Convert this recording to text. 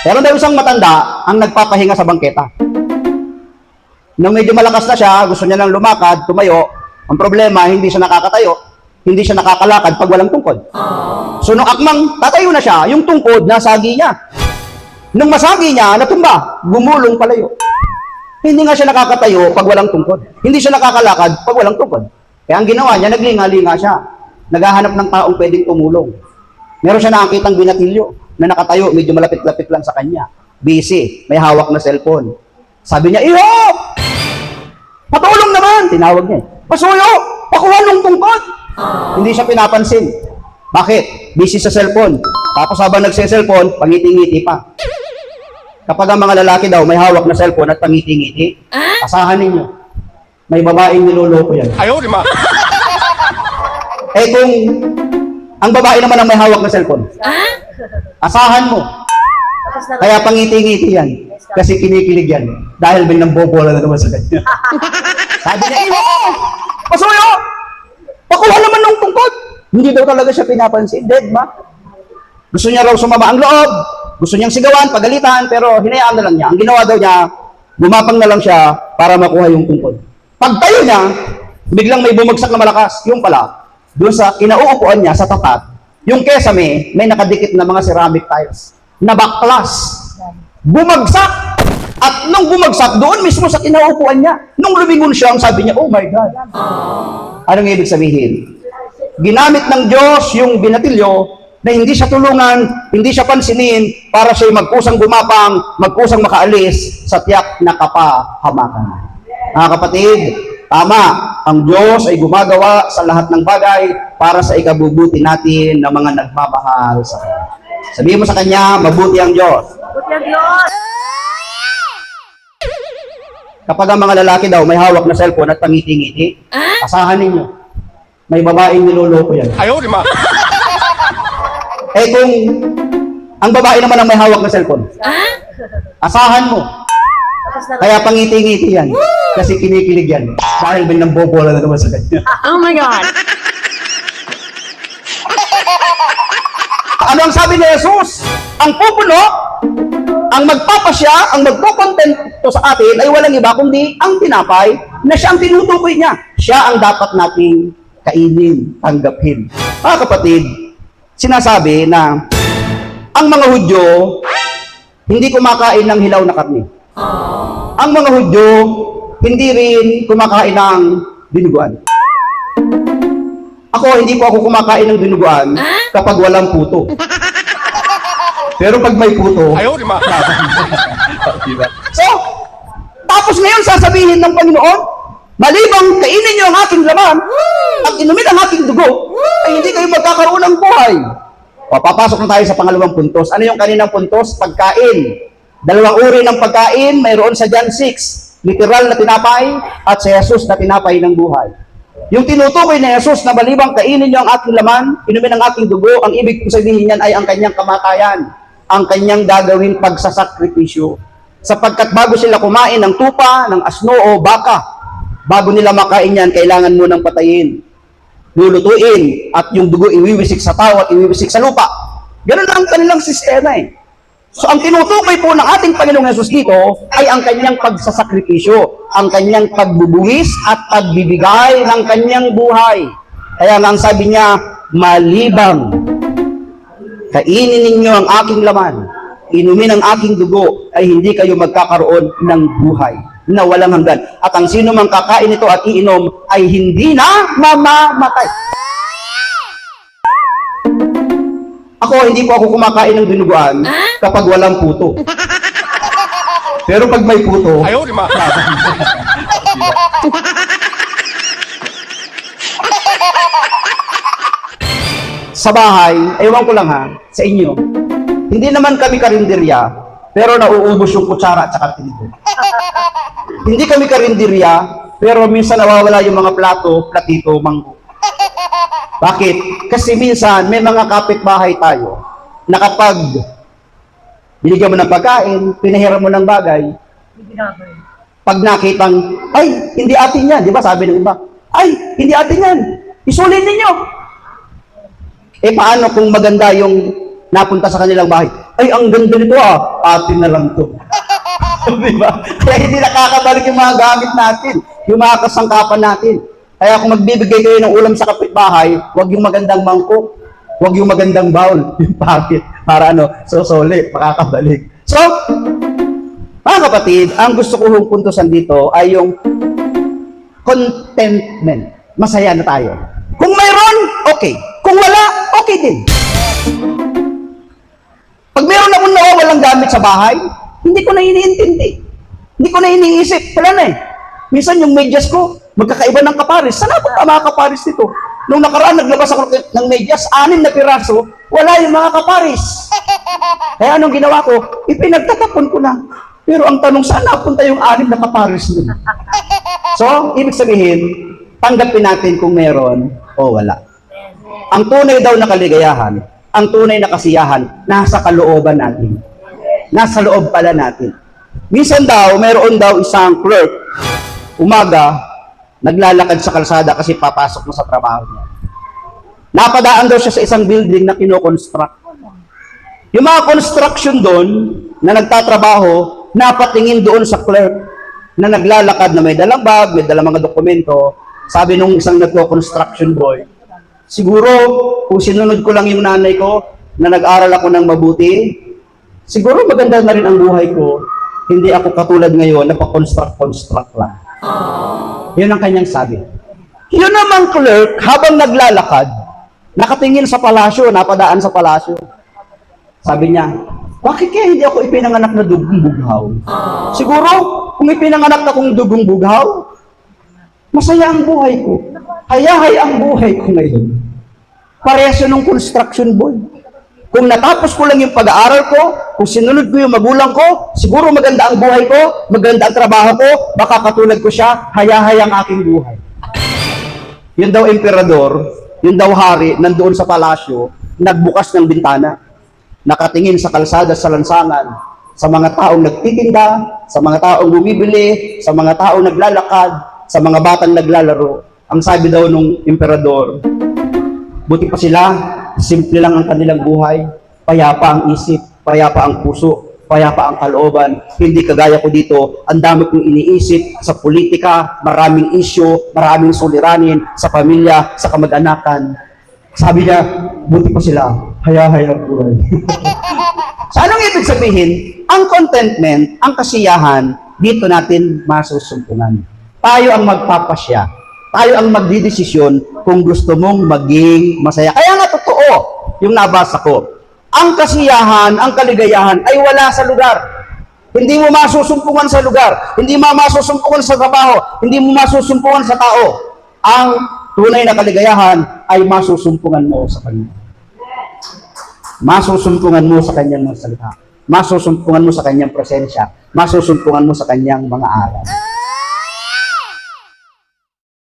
Meron daw isang matanda ang nagpapahinga sa bangketa. Nung medyo malakas na siya, gusto niya lang lumakad, tumayo. Ang problema, hindi siya nakakatayo, hindi siya nakakalakad pag walang tungkod. So nung akmang tatayo na siya, yung tungkod nasagi niya. Nung masagi niya, natumba, gumulong palayo. Hindi nga siya nakakatayo pag walang tungkod. Hindi siya nakakalakad pag walang tungkod. Kaya ang ginawa niya, naglinga-linga siya. Naghahanap ng taong pwedeng tumulong. Meron siya nakakitang binatilyo na nakatayo, medyo malapit-lapit lang sa kanya. Busy, may hawak na cellphone. Sabi niya, "Iyo! Patulong naman!" Tinawag niya. "Pasuyo! Pakuha ng tungkod!" Hindi siya pinapansin. Bakit? Busy sa cellphone. Tapos habang nagse-cellphone, pangiti-ngiti pa. Kapag ang mga lalaki daw may hawak na cellphone at pangiti-ngiti, asahan ninyo. May babaeng niloloko yan. Ayaw, di ma. Eh kung ang babae naman ang may hawak na cellphone, asahan mo. Kaya pangiti-ngiti yan. Kasi kinikilig yan. Dahil may nambobola na naman sa kanya. Sabi niya, "Iyo! Pasuyo! Pakuha naman ng tungkod!" Hindi daw talaga siya pinapansin. Dead ma. Gusto niya raw sumama ang loob. Gusto niyang sigawan, pagalitan, pero hinayaan na lang niya. Ang ginawa daw niya, gumapang na lang siya para makuha yung tungkod. Pagtayo niya, biglang may bumagsak na malakas. Yung pala, doon sa kinauupuan niya sa tapat, yung kesame, may nakadikit na mga ceramic tiles. Nabaklas. Bumagsak. At nung bumagsak, doon mismo sa kinauupuan niya. Nung lumingon siya, ang sabi niya, "Oh my God." Anong ibig sabihin? Ginamit ng Diyos yung binatilyo na hindi siya tulungan, hindi siya pansinin para siya magkusang gumapang, magkusang makaalis sa tiyak na kapahamakan. Mga kapatid, tama, ang Diyos ay gumagawa sa lahat ng bagay para sa ikabubuti natin ng mga nagmamahal sa Kanya. Sabihin mo sa Kanya, mabuti ang Diyos. Mabuti ang Diyos! Kapag ang mga lalaki daw may hawak na cellphone at pangiti-ngiti, asahan ninyo. May babaeng niloloko yan. Ayaw, di ma. Eh kung ang babae naman ang may hawak na cellphone, asahan mo. Kaya pangiti-ngiti yan. Kasi kinikilig yan. Dahil may nambobola na naman sa kanya. Oh my God! Ano ang sabi ni Jesus? Ang pupuno, ang magpapasya, ang magpukontento sa atin ay walang iba kundi ang tinapay na siya ang tinutukoy niya. Siya ang dapat nating kainin, tanggapin. Mga kapatid, sinasabi na ang mga Hudyo hindi kumakain ng hilaw na karne. Ang mga Hudyo hindi rin kumakain ng dinuguan. Ako, hindi po ako kumakain ng dinuguan kapag walang puto. Pero pag may puto, Ayaw, di ma. so, tapos ngayon sasabihin ng Panginoon, malibang kainin niyo ang aking laman at inumin ang aking dugo, ay hindi kayo magkakaroon ng buhay. O, papasok na tayo sa pangalawang puntos. Ano yung kaninang puntos? Pagkain. Dalawang uri ng pagkain, mayroon sa John 6, literal na tinapay at sa Jesus na tinapay ng buhay. Yung tinutukoy ni Jesus na malibang kainin niyo ang aking laman, inumin ang aking dugo, ang ibig kong sabihin niyan ay ang kanyang kamatayan, ang kanyang gagawing pagsasakripisyo. Sapagkat bago sila kumain ng tupa, ng asno o baka, bago nila makain yan, kailangan mo nang patayin, lulutuin, at yung dugo iwiwisik sa tao at iwiwisik sa lupa. Ganun ang kanilang sistema eh. So ang tinutukoy po ng ating Panginoong Hesus dito ay ang kanyang pagsasakripisyo, ang kanyang pagbubuhis at pagbibigay ng kanyang buhay. Kaya nga ang sabi niya, malibang kainin ninyo ang aking laman, inumin ang aking dugo, ay hindi kayo magkakaroon ng buhay na walang hanggan. At ang sino mang kakain ito at iinom ay hindi na mamamatay. Ako, hindi po ako kumakain ng dinuguan kapag walang puto. Pero pag may puto, Ayaw, di ma. sa bahay, ewan ko lang ha, sa inyo, hindi naman kami karinderya, pero nauubos yung kutsara at saka tinidor. Hindi kami karinderya, pero minsan nawawala yung mga plato, platito, manggo. Bakit? Kasi minsan may mga kapitbahay tayo na kapag binigyan mo ng pagkain, pinahiram mo ng bagay, pag nakitang, ay, hindi atin yan, di ba sabi ng iba, ay, hindi atin yan, isulin ninyo. Eh paano kung maganda yung napunta sa kanilang bahay? ay, ang ganda nito atin na lang to. Diba? Kaya hindi nakakabalik yung mga gamit natin, yung mga kasangkapan natin. Kaya kung magbibigay kayo ng ulam sa kapitbahay, huwag yung magandang mangkok, huwag yung magandang bowl, yung pakit, para sosole, makakabalik. So, mga kapatid, ang gusto ko hong puntusan dito ay yung contentment. Masaya na tayo. Kung mayroon, okay. Kung wala, okay din. Pag mayroon akong nawawalang gamit sa bahay, hindi ko na iniintindi. Hindi ko na iniisip. Wala na eh. Minsan yung medyas ko, magkakaiba ng kaparis. Saan ako mga kaparis nito? Nung nakaraan, naglabas ako ng medyas, 6 na piraso, wala yung mga kaparis. Kaya anong ginawa ko? Ipinagtatapon ko na. Pero ang tanong, saan napunta yung 6 na kaparis nun? So, ibig sabihin, tanggapin natin kung meron o wala. Ang tunay daw na kaligayahan, ang tunay na kasiyahan, nasa kalooban natin. Nasa loob pala natin. Minsan daw, meron daw isang clerk, umaga, naglalakad sa kalsada kasi papasok na sa trabaho niya. Napadaan daw siya sa isang building na kinoconstruct. Yung mga construction doon, na nagtatrabaho, napatingin doon sa clerk na naglalakad na may dalang bag, may dalang mga dokumento. Sabi nung isang nagko-construction boy, siguro, kung sinunod ko lang yung nanay ko, na nag-aral ako ng mabuti, siguro maganda na rin ang buhay ko. Hindi ako katulad ngayon na pa-construct lang. Yun ang kanyang sabi. Yun namang clerk, habang naglalakad, nakatingin sa palasyo, napadaan sa palasyo. Sabi niya, bakit kaya hindi ako ipinanganak na dugong bughaw? Siguro, kung ipinanganak akong dugong bughaw, masaya ang buhay ko. Hayahay ang buhay ko ngayon. Parehas yun ng construction boy. Kung natapos ko lang yung pag-aaral ko, kung sinunod ko yung magulang ko, siguro maganda ang buhay ko, maganda ang trabaho ko, baka katulad ko siya, hayahay ang aking buhay. Yun daw emperador, yun daw hari, nandoon sa palasyo, nagbukas ng bintana, nakatingin sa kalsada sa lansangan, sa mga taong nagtitinda, sa mga taong bumibili, sa mga taong naglalakad, sa mga batang naglalaro. Ang sabi daw nung emperador, buti pa sila, simple lang ang kanilang buhay, payapa ang isip, payapa ang puso, payapa ang kalooban. Hindi kagaya ko dito, ang dami kong iniisip sa politika, maraming isyu, maraming suliranin sa pamilya, sa kamag-anakan. Sabi niya, buti pa sila, hayahay ang buhay. So anong ibig sabihin? Ang contentment, ang kasiyahan, dito natin masusumpungan. Tayo ang magpapasya. Tayo ang magdidesisyon kung gusto mong maging masaya. Kaya nga totoo yung nabasa ko. Ang kasiyahan, ang kaligayahan ay wala sa lugar. Hindi mo masusumpungan sa lugar. Hindi mo masusumpungan sa trabaho. Hindi mo masusumpungan sa tao. Ang tunay na kaligayahan ay masusumpungan mo sa Kanya. Masusumpungan mo sa Kanyang mga salita. Masusumpungan mo sa Kanyang presensya. Masusumpungan mo sa Kanyang mga aral.